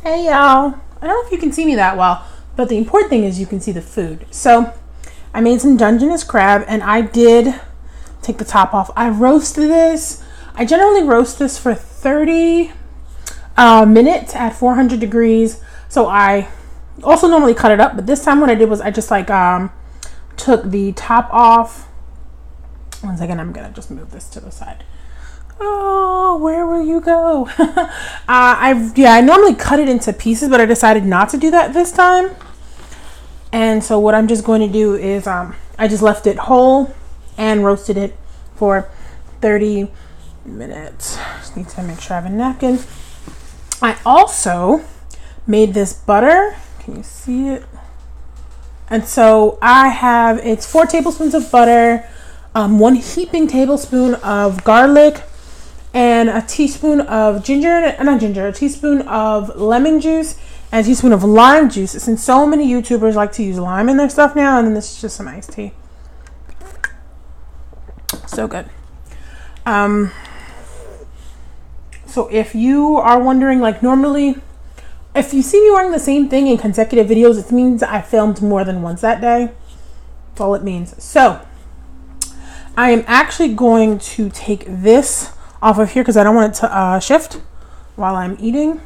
Hey y'all, I don't know if you can see me that well, but the important thing is you can see the food. So I made some dungeness crab and I did take the top off. I roasted this. I generally roast this for 30 minutes at 400 degrees. So I also normally cut it up, but this time what I did was I just took the top off. One second, I'm gonna just move this to the side. Oh, where will you go? I normally cut it into pieces, but I decided not to do that this time. And so what I'm just going to do is I just left it whole and roasted it for 30 minutes. Just need to make sure I have a napkin. I also made this butter. Can you see it? And so it's 4 tablespoons of butter, 1 heaping tablespoon of garlic, and a teaspoon of a teaspoon of lemon juice, and a teaspoon of lime juice. Since so many YouTubers like to use lime in their stuff now, and then this is just some iced tea. So good. So if you are wondering, normally, if you see me wearing the same thing in consecutive videos, it means I filmed more than once that day. That's all it means. So I am actually going to take this off of here because I don't want it to shift while I'm eating.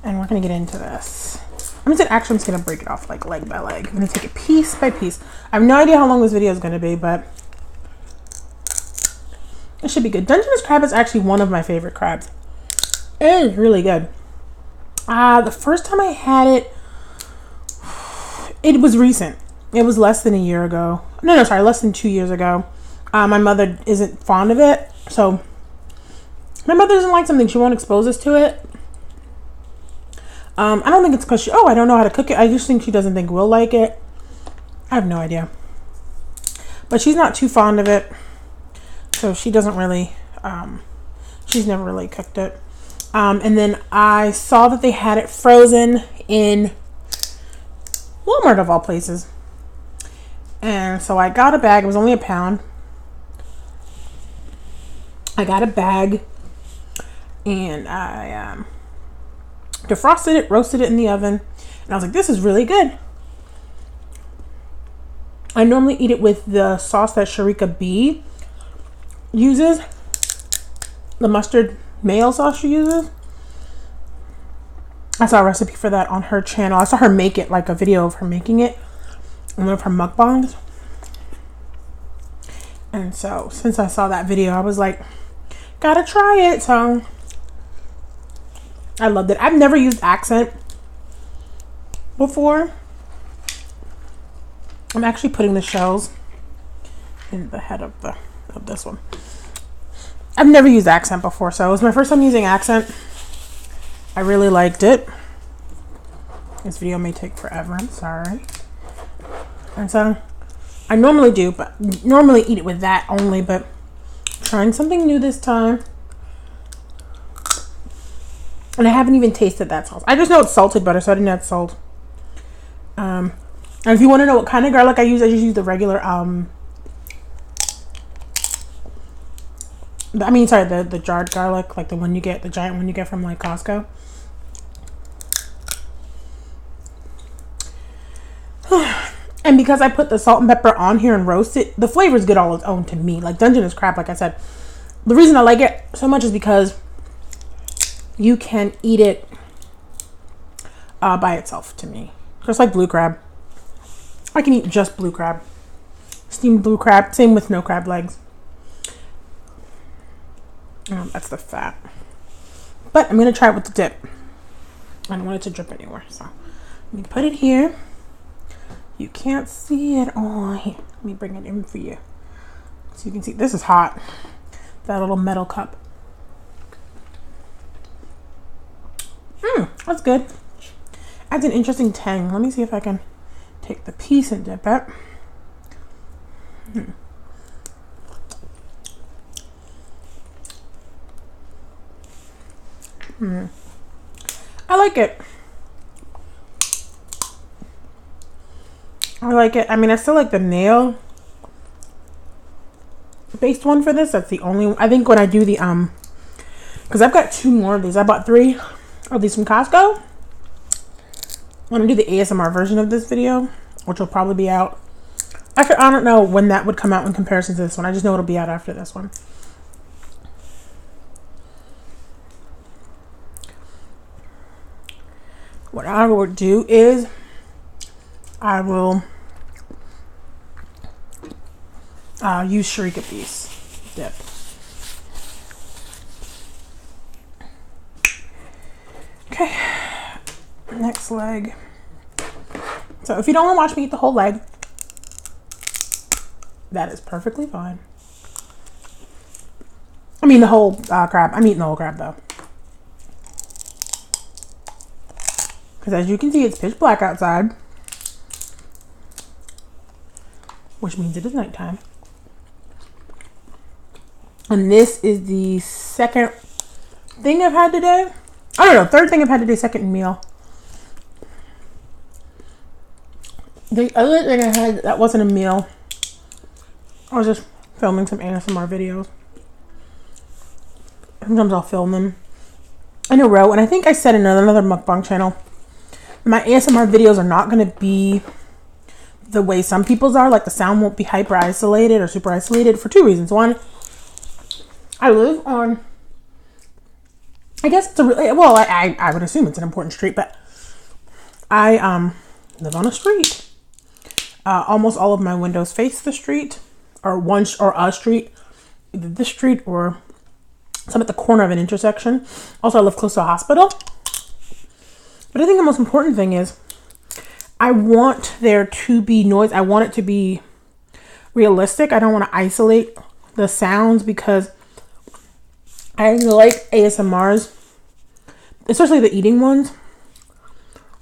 And we're going to get into this. I'm just going to break it off leg by leg. I'm going to take it piece by piece. I have no idea how long this video is going to be, but it should be good. Dungeness crab is actually one of my favorite crabs. It is really good. The first time I had it, it was recent. It was less than a year ago. Less than 2 years ago. My mother isn't fond of it, so my mother doesn't like something, she won't expose us to it. I don't think it's because I don't know how to cook it. I just think she doesn't think we'll like it. I have no idea. But she's not too fond of it, so she doesn't really, she's never really cooked it. And then I saw that they had it frozen in Walmart of all places. And so I got a bag. It was only £1. I got a bag and I defrosted it, roasted it in the oven, and I was like, this is really good. I normally eat it with the sauce that Sharika B uses, the mustard mayo sauce she uses. I saw a recipe for that on her channel. I saw her make it, a video of her making it in one of her mukbangs. And so since I saw that video, I was like, gotta try it. So I loved it. I've never used accent before. I'm actually putting the shells in the head of this one. I've never used accent before, so it was my first time using accent. I really liked it. This video may take forever, I'm sorry. And so I normally eat it with that only, but trying something new this time. And I haven't even tasted that sauce. I just know it's salted butter, so I didn't add salt. And if you want to know what kind of garlic I just use the regular, the jarred garlic, the one you get, the giant one you get from Costco. And because I put the salt and pepper on here and roast it, the flavor is good all its own to me. Dungeness crab, like I said, the reason I like it so much is because you can eat it by itself, to me. Just like blue crab. I can eat just blue crab. Steamed blue crab. Same with no crab legs. That's the fat. But I'm going to try it with the dip. I don't want it to drip anywhere. So let me put it here. You can't see it. Oh, here. Let me bring it in for you. So you can see. This is hot. That little metal cup. That's good. Adds an interesting tang. Let me see if I can take the piece and dip it. I like it. I still like the nail based one for this. That's the only one. I think when I do the because I've got 2 more of these. I bought 3 of these from Costco. I'm gonna do the ASMR version of this video, which will probably be out. Actually, I don't know when that would come out in comparison to this one. I just know it'll be out after this one. What I will do is I will use shrika piece dip. Okay, next leg. So if you don't want to watch me eat the whole leg, that is perfectly fine. I mean the whole crab. I'm eating the whole crab though. Because as you can see, it's pitch black outside, which means it is nighttime. And this is the second thing I've had today. I don't know, third thing I've had today, second meal. The other thing I had that wasn't a meal, I was just filming some ASMR videos. Sometimes I'll film them in a row. And I think I said in another mukbang channel, my ASMR videos are not going to be the way some people's are. Like the sound won't be hyper isolated or super isolated for two reasons. One, I live on, I guess it's a really, well, I would assume it's an important street, but I live on a street. Almost all of my windows face the street, or a street, either this street or some at the corner of an intersection. Also, I live close to a hospital. But I think the most important thing is I want there to be noise. I want it to be realistic. I don't want to isolate the sounds because I like ASMRs, especially the eating ones,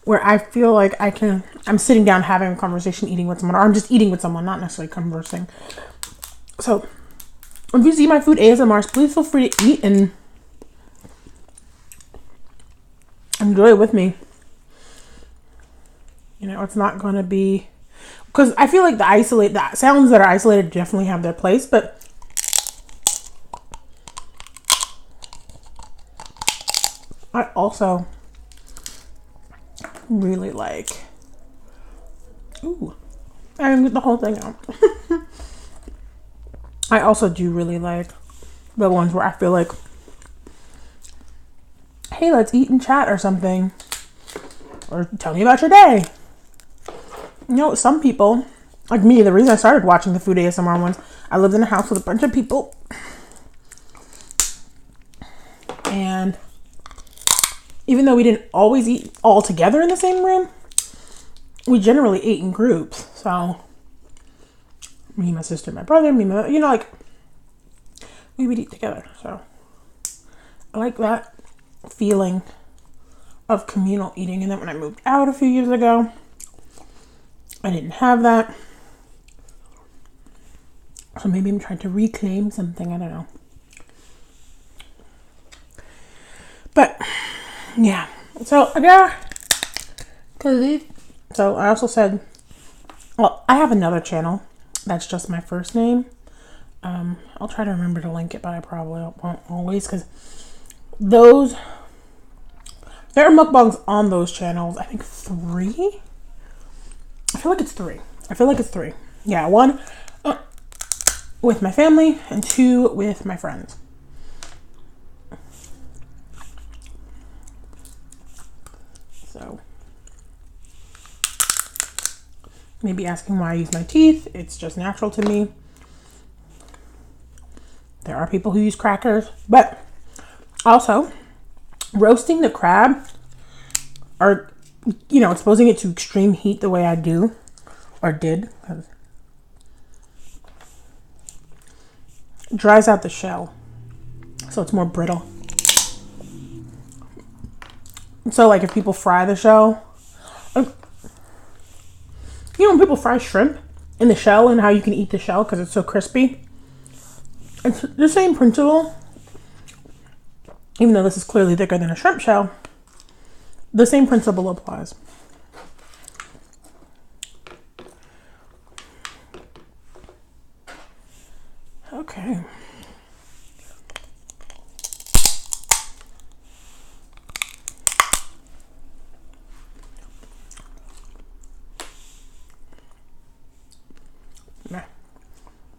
where I feel like I'm sitting down having a conversation, eating with someone, or I'm just eating with someone, not necessarily conversing. So if you see my food ASMRs, please feel free to eat and enjoy it with me. You know, it's not going to be, because I feel like the sounds that are isolated definitely have their place, but I also really like, ooh, I didn't get the whole thing out. I also do really like the ones where I feel like, hey, let's eat and chat or something, or tell me about your day. You know, some people, like me, the reason I started watching the food ASMR ones, I lived in a house with a bunch of people, and even though we didn't always eat all together in the same room, we generally ate in groups. So me, my sister, my brother, me, my, you know, like we would eat together. So I like that feeling of communal eating. And then when I moved out a few years ago, I didn't have that. So maybe I'm trying to reclaim something. I don't know. But yeah. So yeah. So I also said, well, I have another channel that's just my first name. I'll try to remember to link it, but I probably won't always, because there are mukbangs on those channels. I think 3. I feel like it's 3. Yeah, 1 with my family and 2 with my friends. So maybe asking why I use my teeth. It's just natural to me. There are people who use crackers, but also roasting the crab, or, you know, exposing it to extreme heat the way I do, or did, dries out the shell, so it's more brittle. So like if people fry the shell, you know, when people fry shrimp in the shell and how you can eat the shell because it's so crispy, it's the same principle. Even though this is clearly thicker than a shrimp shell, the same principle applies. Okay.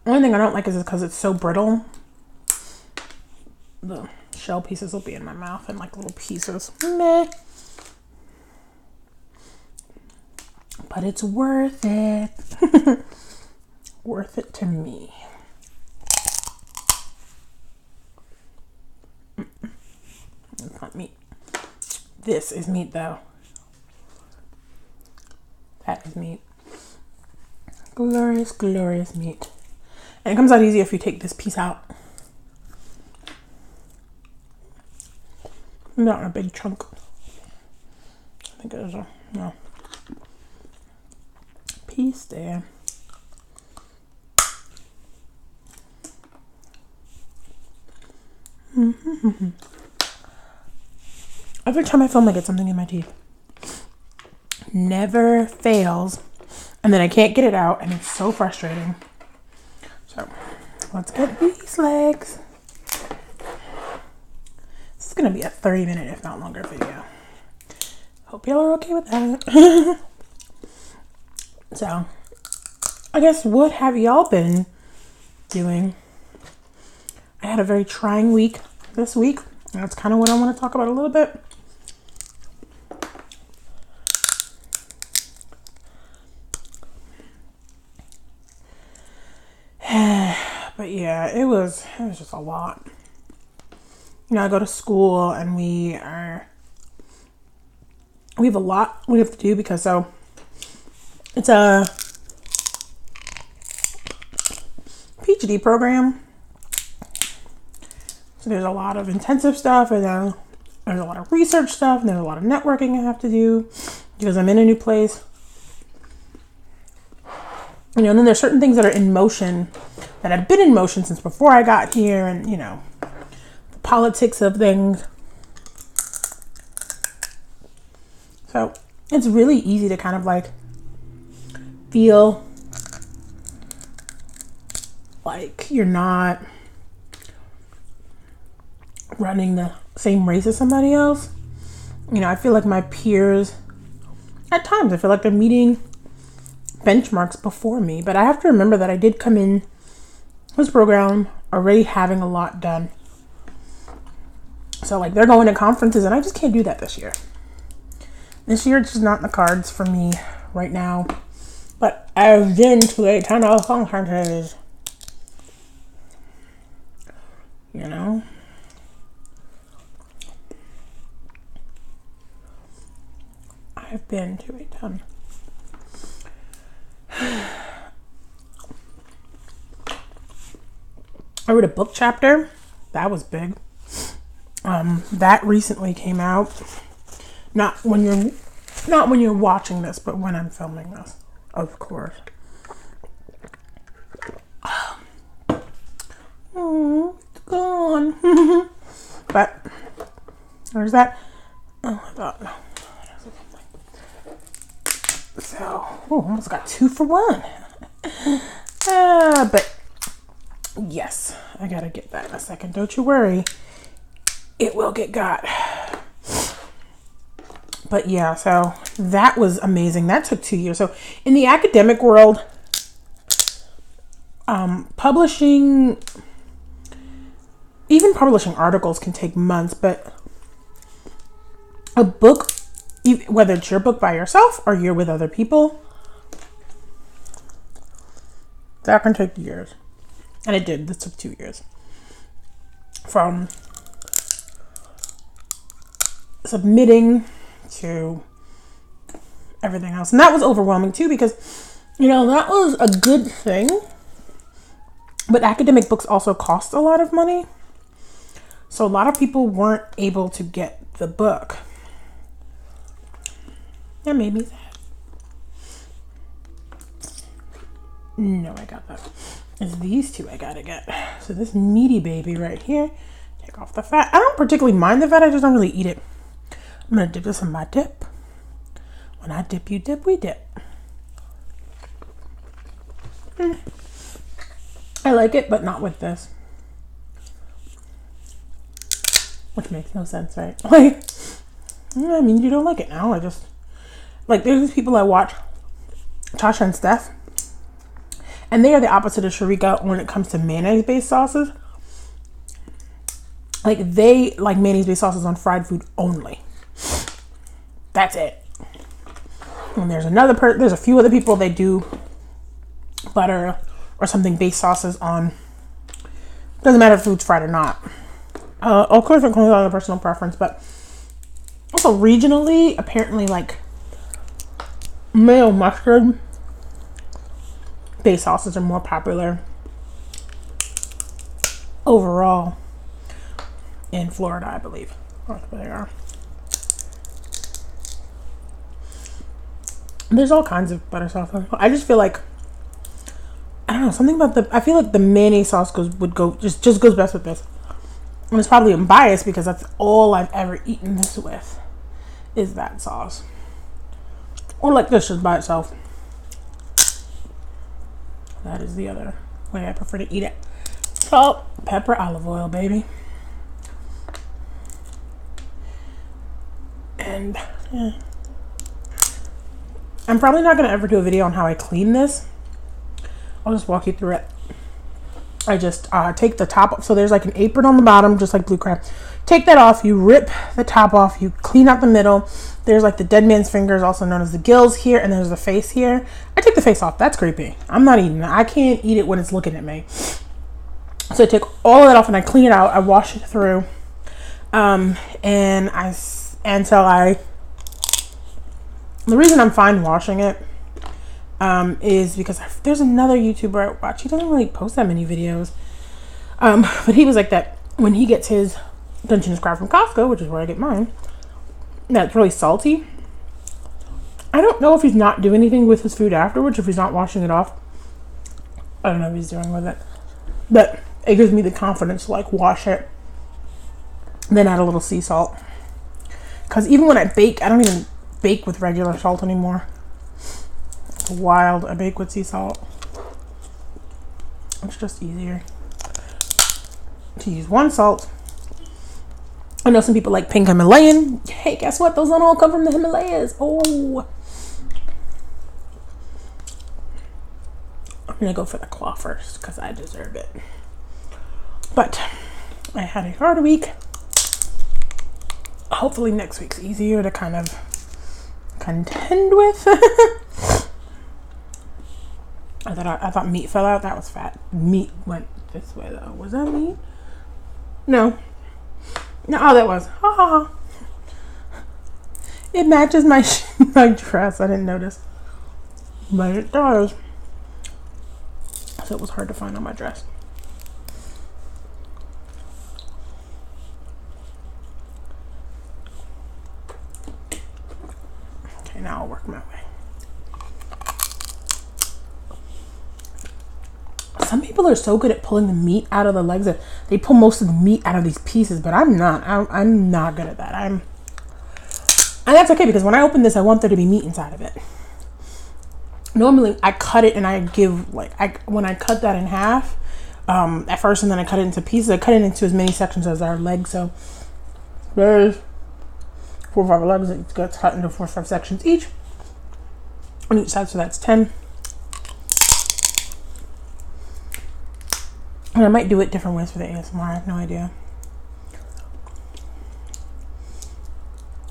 Only thing I don't like is because it's so brittle. The shell pieces will be in my mouth in like little pieces. Meh. But it's worth it. Worth it to me. It's not meat. This is meat though. That is meat. Glorious, glorious meat. And it comes out easier if you take this piece out. Not a big chunk. I think there's a piece there. Every time I film, I get something in my teeth. Never fails. And then I can't get it out, and it's so frustrating. So, let's get these legs. This is going to be a 30-minute, if not longer, video. Hope y'all are okay with that. So, I guess what have y'all been doing? I had a very trying week this week. And that's kind of what I want to talk about a little bit. But yeah, it was just a lot. You know, I go to school and we have a lot we have to do because it's a PhD program. So there's a lot of intensive stuff, and there's a lot of research stuff, and there's a lot of networking I have to do because I'm in a new place. You know, and then there's certain things that are in motion that have been in motion since before I got here, and you know, the politics of things. So it's really easy to kind of like feel like you're not running the same race as somebody else. You know, I feel like my peers, at times, I feel like they're meeting benchmarks before me, but I have to remember that I did come in this program already having a lot done. So like they're going to conferences and I just can't do that this year. This year it's just not in the cards for me right now. But I've been to a ton of conferences. You know? I've been to a ton. I read a book chapter. That was big. That recently came out. Not when you're watching this, but when I'm filming this, of course. Oh, it's gone. But there's that. Oh my god. So, almost got 2 for 1. But yes, I gotta get that in a second. Don't you worry. It will get got. But yeah, so that was amazing. That took 2 years. So in the academic world, publishing articles can take months, but a book, whether it's your book by yourself or you're with other people, that can take years. And it did. This took 2 years. From submitting to everything else. And that was overwhelming too because, you know, that was a good thing. But academic books also cost a lot of money. So a lot of people weren't able to get the book. That made me sad. No, I got that. It's these two I gotta get. So this meaty baby right here. Take off the fat. I don't particularly mind the fat. I just don't really eat it. I'm gonna dip this in my dip. When I dip, you dip, we dip. I like it, but not with this. Which makes no sense, right? Like, I mean, you don't like it now. I just, like, there's these people I watch, Tasha and Steph, And they are the opposite of Sharika when it comes to mayonnaise-based sauces. Like, they like mayonnaise-based sauces on fried food only. That's it. And there's there's a few other people, they do butter or something based sauces on. Doesn't matter if food's fried or not. Of course, it comes down to personal preference, but also regionally, apparently, like, mayo mustard based sauces are more popular overall in Florida, I believe. That's where they are. There's all kinds of butter sauce. I just feel like, I don't know, something about I feel like the mayonnaise sauce just goes best with this. And it's probably unbiased because that's all I've ever eaten this with, is that sauce. Or like this just by itself. That is the other way I prefer to eat it. Salt, pepper, olive oil, baby. And yeah. I'm probably not going to ever do a video on how I clean this. I'll just walk you through it. I just take the top off. So there's like an apron on the bottom, just like blue crab. Take that off. You rip the top off. You clean out the middle. There's like the dead man's fingers, also known as the gills here. And there's the face here. I take the face off. That's creepy. I'm not eating it. I can't eat it when it's looking at me. So I take all of that off and I clean it out. I wash it through. The reason I'm fine washing it is because there's another YouTuber I watch. He doesn't really post that many videos. But he was like that when he gets his dungeness crab from Costco, which is where I get mine, that's really salty. I don't know if he's not doing anything with his food afterwards, if he's not washing it off. I don't know what he's doing with it. But it gives me the confidence to like wash it, then add a little sea salt. Because even when I bake, I don't even bake with regular salt anymore. It's wild. I bake with sea salt. It's just easier to use one salt. I know some people like pink Himalayan. Hey, guess what? Those don't all come from the Himalayas. Oh, I'm gonna go for the claw first because I deserve it. But I had a hard week. Hopefully next week's easier to kind of contend with. I thought meat fell out. That was fat. Meat went this way though. Was that meat? No. No, oh, that was. Ha ha ha. It matches my my dress. I didn't notice, but it does. So it was hard to find on my dress. Okay, now I'll work my way. Some people are so good at pulling the meat out of the legs that they pull most of the meat out of these pieces, but I'm not. I'm not good at that. And that's okay because when I open this, I want there to be meat inside of it. Normally, I cut it and I give when I cut that in half at first, and then I cut it into pieces. I cut it into as many sections as our legs. So there's 4 or 5 legs. It gets cut into 4 or 5 sections each on each side. So that's 10. And I might do it different ways for the ASMR. I have no idea.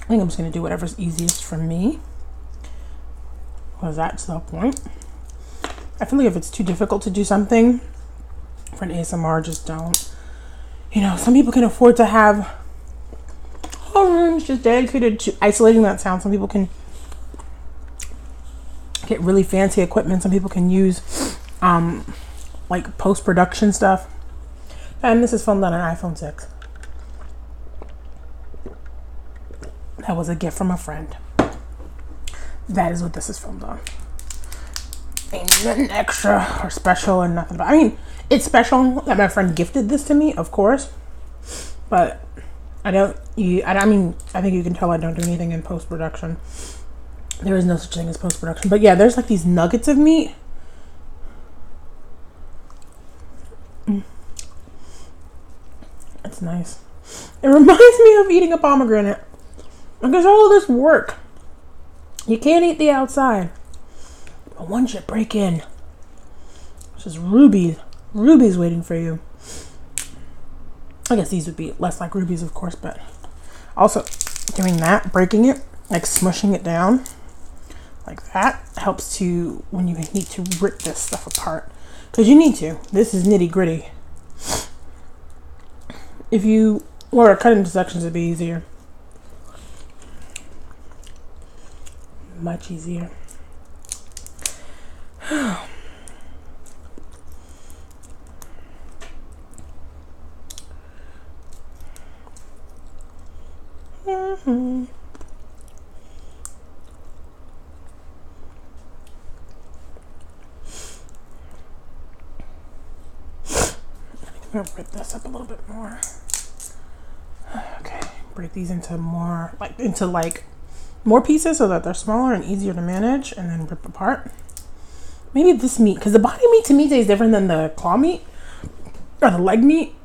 I think I'm just going to do whatever's easiest for me. Because that's the point. I feel like if it's too difficult to do something for an ASMR, just don't. You know, some people can afford to have whole rooms just dedicated to isolating that sound. Some people can get really fancy equipment. Some people can use like post-production stuff. And this is filmed on an iPhone 6. That was a gift from a friend. That is what this is filmed on. Ain't nothing extra or special and nothing. But I mean, it's special that my friend gifted this to me, of course. But I mean, I think you can tell I don't do anything in post-production. There is no such thing as post-production. But yeah, there's like these nuggets of meat. It's nice. It reminds me of eating a pomegranate. Because all this work. You can't eat the outside. But once you break in, Just rubies. Rubies waiting for you. I guess these would be less like rubies, of course, but also doing that, breaking it, like smushing it down like that, helps to when you need to rip this stuff apart. Because you need to. This is nitty gritty. If you were to cut into sections, it'd be easier. Much easier. I'm gonna rip this up a little bit more. Okay, break these into more more pieces so that they're smaller and easier to manage, and then rip apart. Maybe this meat, because the body meat to me tastes different than the claw meat or the leg meat.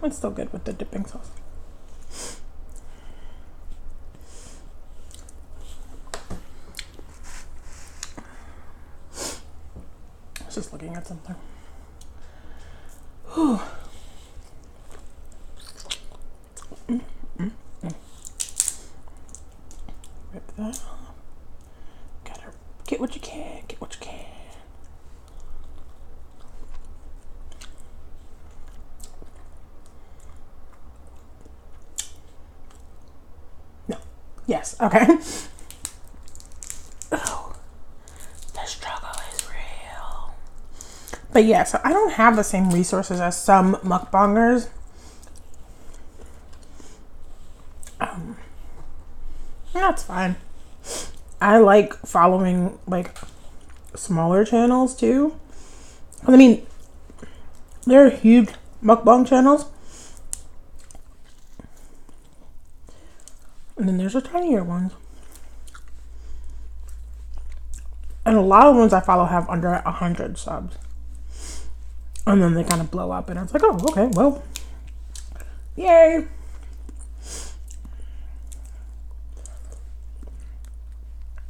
It's still good with the dipping sauce. I was just looking at something. Whew. Rip that off. Gotta get what you can, get what you can. No. Yes, okay. Oh, the struggle is real. But yeah, so I don't have the same resources as some mukbangers. That's fine. I like following like smaller channels too. I mean, there are huge mukbang channels, and then there's the tinier ones. And a lot of ones I follow have under 100 subs, and then they kind of blow up, and it's like, oh, okay, well, yay.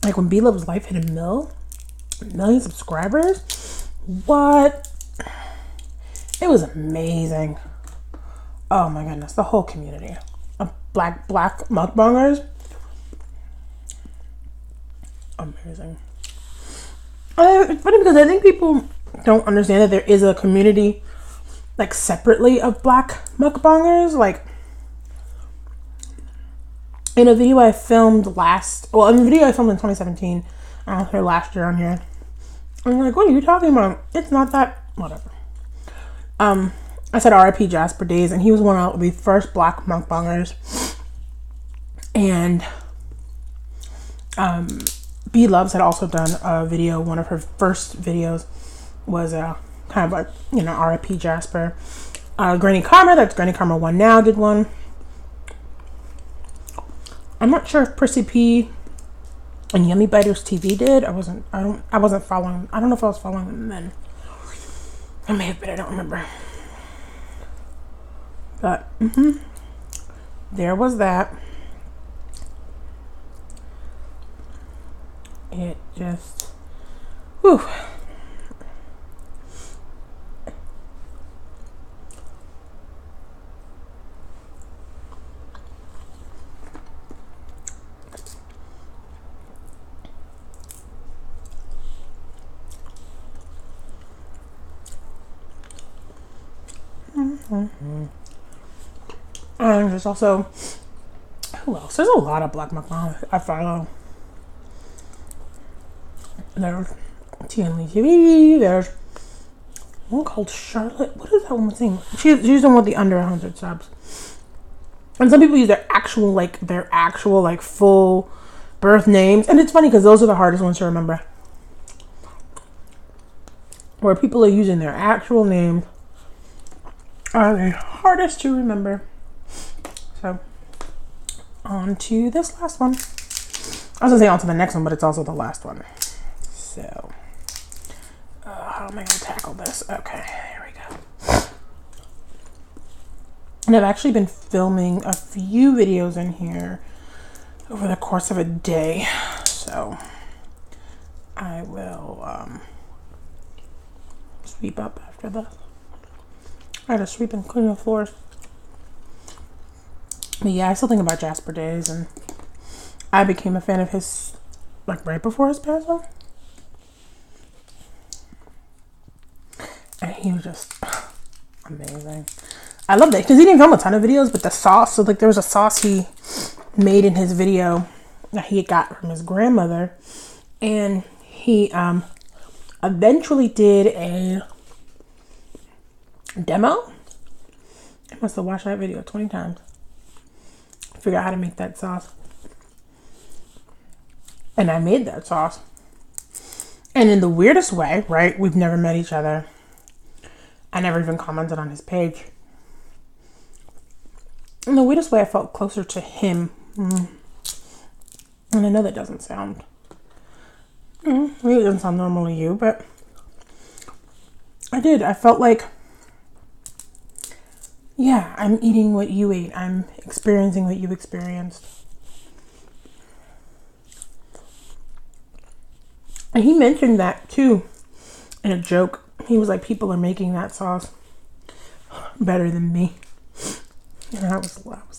Like when B Love's Life hit a million subscribers, what? It was amazing. Oh my goodness, the whole community of black mukbangers, amazing. It's funny because I think people don't understand that there is a community like separately of black mukbangers. Like in a video I filmed in a video I filmed in 2017, I don't know, last year on here. I'm like, what are you talking about? It's not that, whatever. I said RIP Jasper Days, and he was one of the first black mukbangers. And B Loves had also done a video. One of her first videos was kind of like, you know, RIP Jasper. Granny Karma, that's Granny Karma 1 Now, did one. I'm not sure if Prissy P and Yummy Biters TV did. I wasn't following. I don't know if I was following them then. I may have been, I don't remember. But there was that. It just, whew. And there's also, who else? There's a lot of black mukbangers I follow. There's TNL TV. There's one called Charlotte. What is that woman's name? She's the one with the under 100 subs. And some people use their actual full birth names. And it's funny because those are the hardest ones to remember. Where people are using their actual names are the hardest to remember. So, on to this last one. I was gonna say on to the next one, but it's also the last one. So, how am I gonna tackle this? Okay, here we go. And I've actually been filming a few videos in here over the course of a day. So I will sweep up after this. I had to sweep and clean the floors. But yeah, I still think about Jasper Days, and I became a fan of his like right before his passing. And he was just amazing. I loved it because he didn't film a ton of videos, but the sauce, so like there was a sauce he made in his video that he got from his grandmother, and he eventually did a demo. I must have watched that video 20 times to figure out how to make that sauce. And I made that sauce. And in the weirdest way, right? We've never met each other. I never even commented on his page. In the weirdest way, I felt closer to him. And I know that doesn't sound... maybe it doesn't sound normal to you, but... I did. I felt like... yeah, I'm eating what you ate. I'm experiencing what you experienced. And he mentioned that, too, in a joke. He was like, people are making that sauce better than me. And I was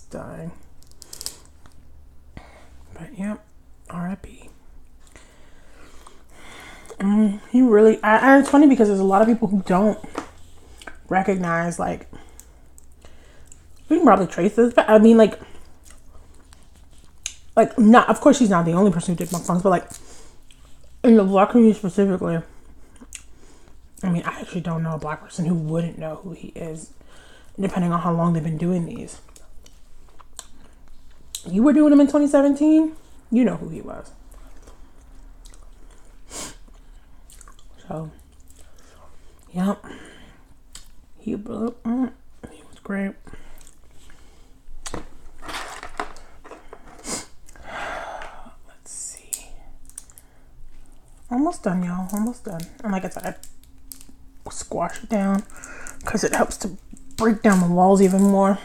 dying. But yeah, R.I.P. He really, and it's funny because there's a lot of people who don't recognize, like, we can probably trace this, but I mean, like, not, of course, he's not the only person who did mukbangs, but like, in the Black community specifically, I mean, I actually don't know a Black person who wouldn't know who he is, depending on how long they've been doing these. You were doing them in 2017, you know who he was. So, yep. He was great. Let's see. Almost done, y'all. Almost done. And like I said, I squash it down because it helps to break down the walls even more.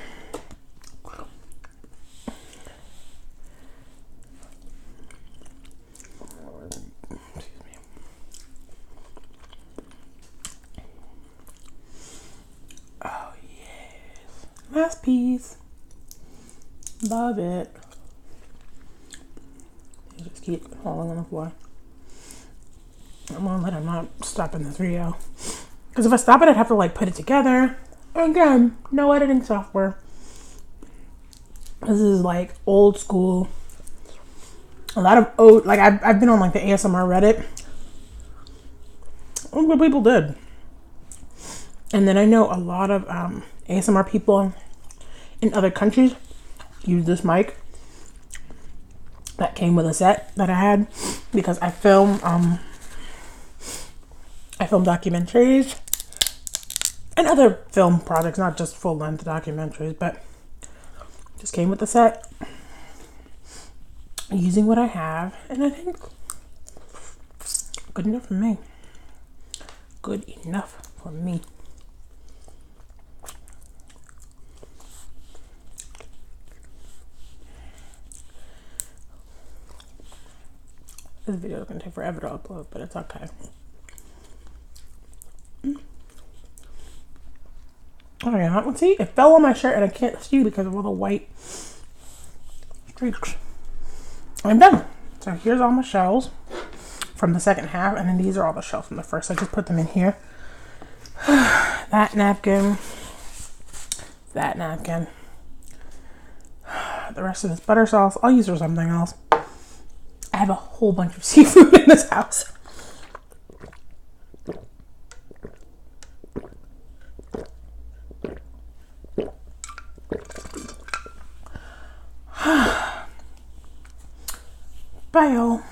Oh yes. Last piece. Love it. You just keep falling on the floor. I'm gonna let him not stop in this video. Because if I stop it, I'd have to like put it together. Again, no editing software. This is like old school. A lot of like I've been on like the ASMR Reddit. Look what people did. And then I know a lot of ASMR people in other countries use this mic that came with a set that I had because I film documentaries and other film projects, not just full-length documentaries, but just came with the set. Using what I have, and I think good enough for me. Good enough for me. This video is going to take forever to upload, but it's okay. Oh yeah, let's see. It fell on my shirt and I can't see because of all the white streaks. I'm done. So here's all my shells from the second half, and then these are all the shells from the first. I just put them in here. That napkin. That napkin. The rest of this butter sauce, I'll use for something else. I have a whole bunch of seafood in this house. Bye, y'all.